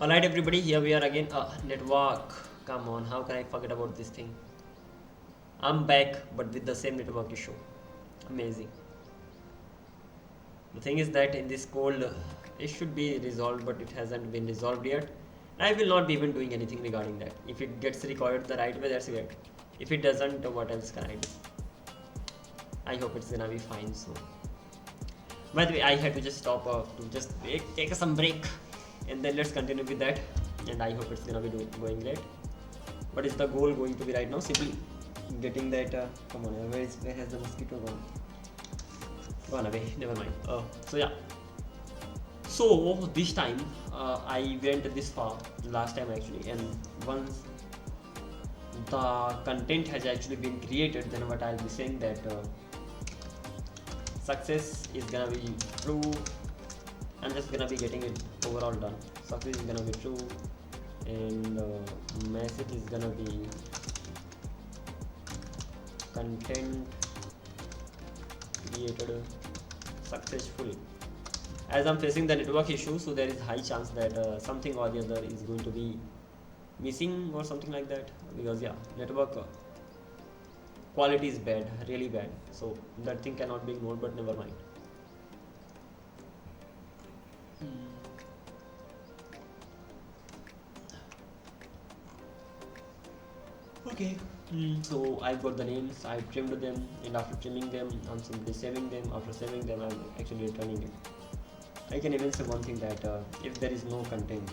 Alright everybody, here we are again. Network, come on, how can I forget about this thing? I'm back, but with the same network issue. Amazing. The thing is that in this code, it should be resolved, but it hasn't been resolved yet. I will not be even doing anything regarding that. If it gets recorded the right way, that's great. If it doesn't, what else can I do? I hope it's gonna be fine. So, by the way, I had to just stop to just take some break, and then let's continue with that. And I hope it's gonna be going great. What is the goal going to be right now? Simply getting that. Come on, where has the mosquito gone? Gone away. Never mind. So yeah. So this time I went this far last time actually, and once the content has actually been created, then what I'll be saying that success is gonna be true. I'm just gonna be getting it overall done. Success is gonna be true, and message is gonna be content created successfully. As I'm facing the network issue, so there is high chance that something or the other is going to be missing or something like that, because yeah, network quality is bad, really bad, so that thing cannot be ignored, but never mind. Okay, so I've got the names, I trimmed them, and after trimming them, I'm simply saving them. After saving them, I'm actually returning it. I can even say one thing that if there is no content,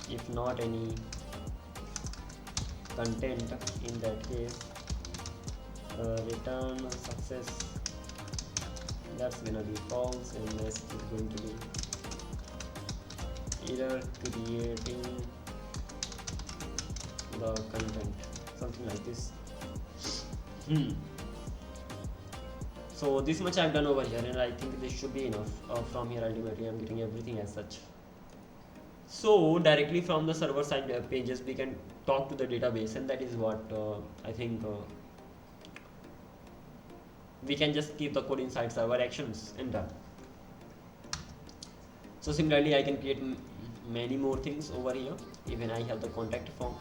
if not any content, in that case, return success, that's gonna be false, and this is going to be error creating the content, something like this. So this much I've done over here, and I think this should be enough. From here ultimately I'm getting everything as such. So directly from the server side pages we can talk to the database, and that is what I think we can just keep the code inside server actions and done. So similarly I can create many more things over here. Even I have the contact form,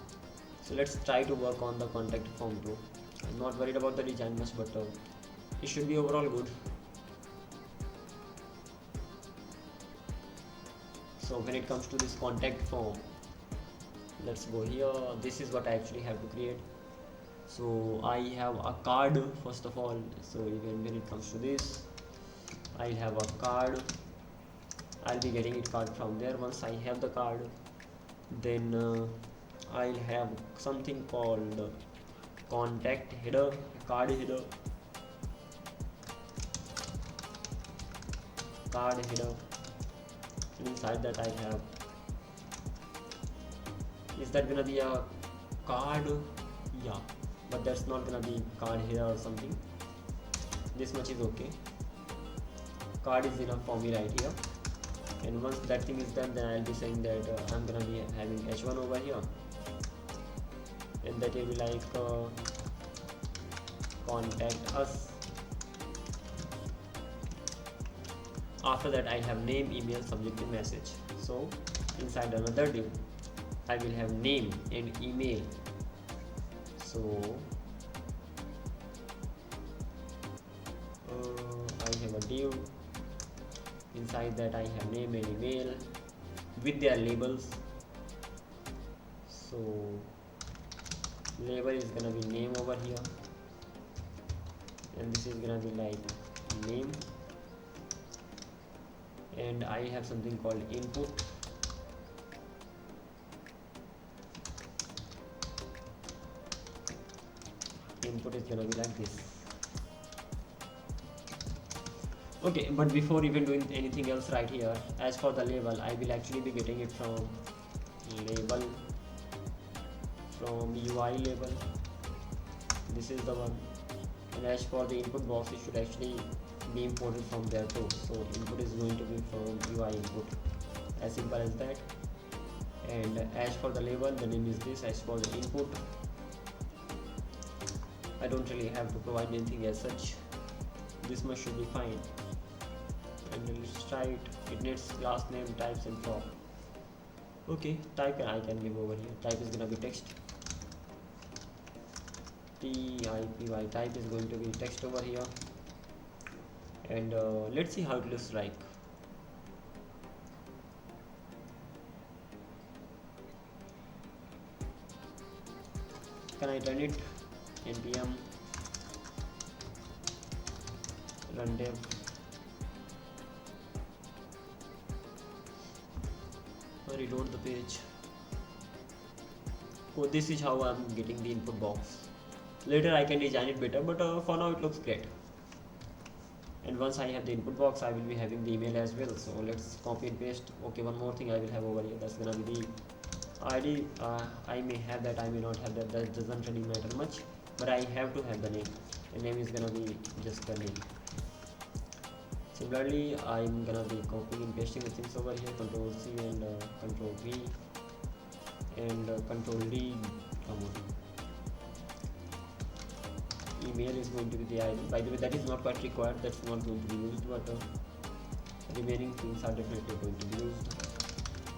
so let's try to work on the contact form too. I'm not worried about the design much, but it should be overall good. So when it comes to this contact form, let's go here. This is what I actually have to create. So I have a card first of all. So even when it comes to this, I have a card. I'll be getting it card from there. Once I have the card, then I'll have something called contact header, card header, and inside that I have, is that gonna be a card? Yeah, but that's not gonna be card here or something. This much is okay. Card is enough for me right here. And once that thing is done, then I'll be saying that I'm gonna be having h1 over here, and that will be like contact us. After that I have name, email, subject and message. So inside another div I will have name and email. So I have a div. Inside that I have name and email with their labels. So label is gonna be name over here, and this is gonna be like name, and I have something called input. Input is gonna be like this. Okay, but before even doing anything else right here, as for the label, I will actually be getting it from label, from UI label. This is the one. And as for the input box, it should actually be imported from there too. So input is going to be from UI input, as simple as that. And as for the label, the name is this. As for the input, I don't really have to provide anything as such. This much should be fine. and let's try it. It needs class name, types and prop. Okay, type I can give over here. Type is gonna be text. typy, type is going to be text over here, and let's see how it looks like. Can I run it? npm run dev. Reload the page. So this is how I'm getting the input box. Later I can design it better, but for now it looks great. And once I have the input box, I will be having the email as well. So let's copy and paste. Okay, one more thing I will have over here. That's gonna be the ID. I may have that, I may not have that. That doesn't really matter much. But I have to have the name. The name is gonna be just the name. Similarly, I'm gonna be copying and pasting the things over here. Control C and Control V and Control D. Email is going to be the ID. By the way, that is not quite required. That's not going to be used, but remaining things are definitely going to be used.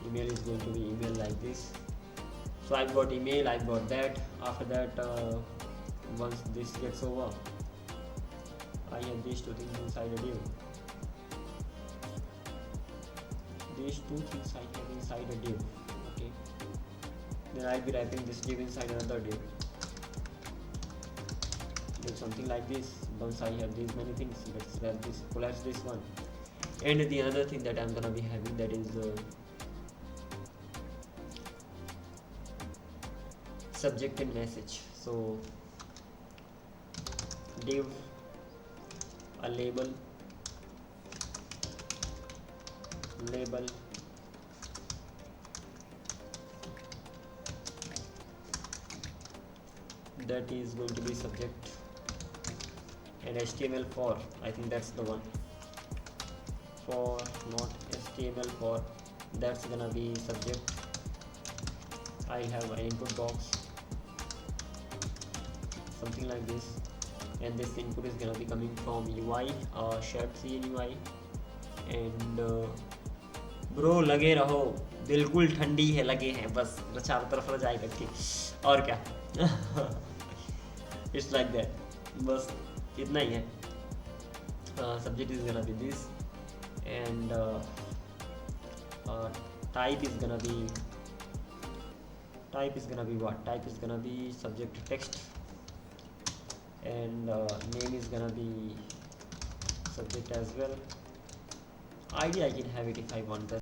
Email is going to be email like this. So I've got email, I've got that. After that, once this gets over, I have these two things inside a div. These two things I have inside a div. Okay. Then I'll be wrapping this div inside another div. Do something like this. Once I have these many things, let's wrap this, collapse this one. And the other thing that I'm gonna be having, that is subject and message. So div a label, that is going to be subject, and HTML for, I think that's the one, for not HTML for, that's gonna be subject. I have an input box, something like this, and this input is gonna be coming from UI, Shahed UI. and bro लगे रहो, बिल्कुल ठंडी है, लगे हैं बस, चारों तरफ रजाई करके, और क्या. It's like that, बस इतना ही है. Subject is gonna be this, and type is gonna be what? Type is gonna be subject text, and name is gonna be subject as well. ID I can have it if I want.